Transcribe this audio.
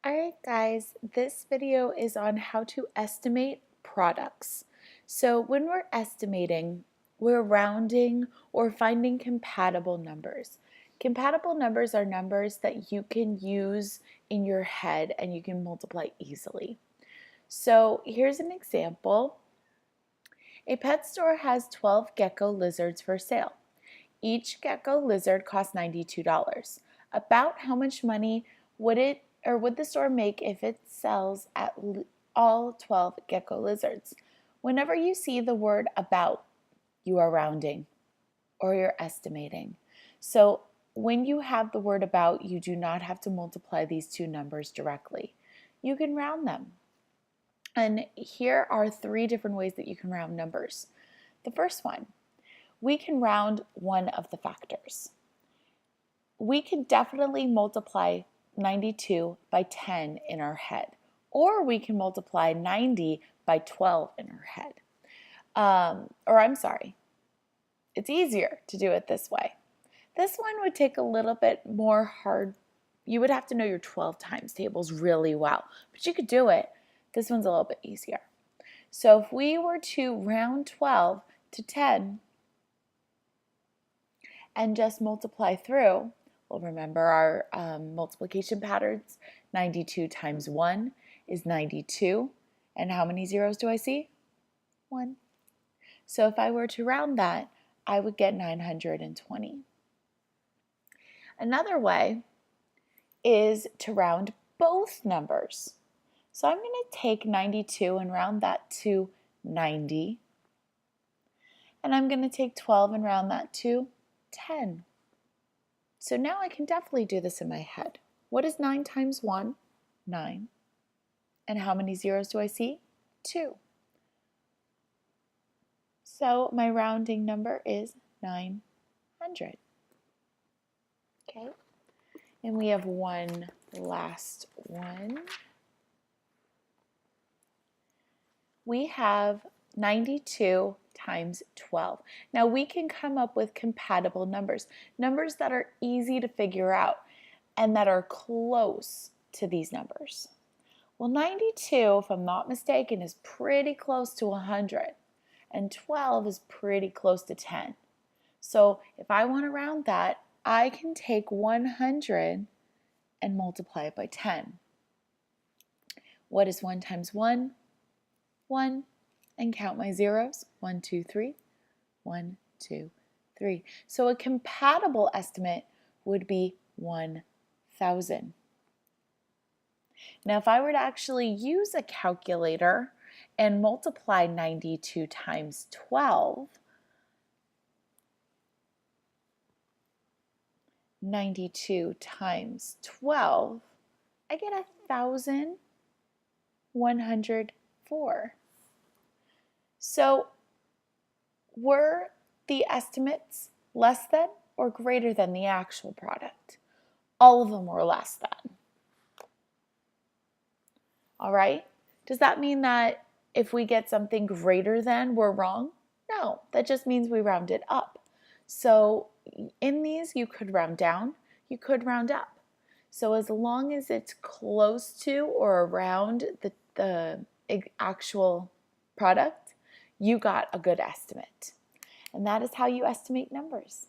Alright guys, this video is on how to estimate products. So when we're estimating, we're rounding or finding compatible numbers. Compatible numbers are numbers that you can use in your head and you can multiply easily. So here's an example. A pet store has 12 gecko lizards for sale. Each gecko lizard costs $92. About how much money would the store make if it sells at all 12 gecko lizards? Whenever you see the word about, you are rounding or you're estimating. So when you have the word about, you do not have to multiply these two numbers directly. You can round them. And here are 3 different ways that you can round numbers. The first one, we can round one of the factors. We can definitely multiply 92 by 10 in our head, or we can multiply 90 by 12 in our head. It's easier to do it this way. This one would take a little bit more hard. You would have to know your 12 times tables really well, but you could do it. This one's a little bit easier. So if we were to round 12 to 10 and just multiply through, well, remember our multiplication patterns. 92 times 1 is 92. And how many zeros do I see? 1. So if I were to round that, I would get 920. Another way is to round both numbers. So I'm going to take 92 and round that to 90. And I'm going to take 12 and round that to 10. So now I can definitely do this in my head. What is 9 times 1? 9. And how many zeros do I see? 2. So my rounding number is 900. Okay. And we have one last one. We have 92 times 12. Now we can come up with compatible numbers, numbers that are easy to figure out and that are close to these numbers. Well, 92, if I'm not mistaken, is pretty close to 100, and 12 is pretty close to 10. So if I want to round that, I can take 100 and multiply it by 10. What is 1 times 1? 1. And count my zeros. 1, 2, 3. 1, 2, 3. So a compatible estimate would be 1,000. Now if I were to actually use a calculator and multiply 92 times 12, 92 times 12, I get 1,104. So were the estimates less than or greater than the actual product? All of them were less than. All right? Does that mean that if we get something greater than, we're wrong? No, that just means we rounded up. So in these, you could round down, you could round up. So as long as it's close to or around the actual product, you got a good estimate. And that is how you estimate numbers.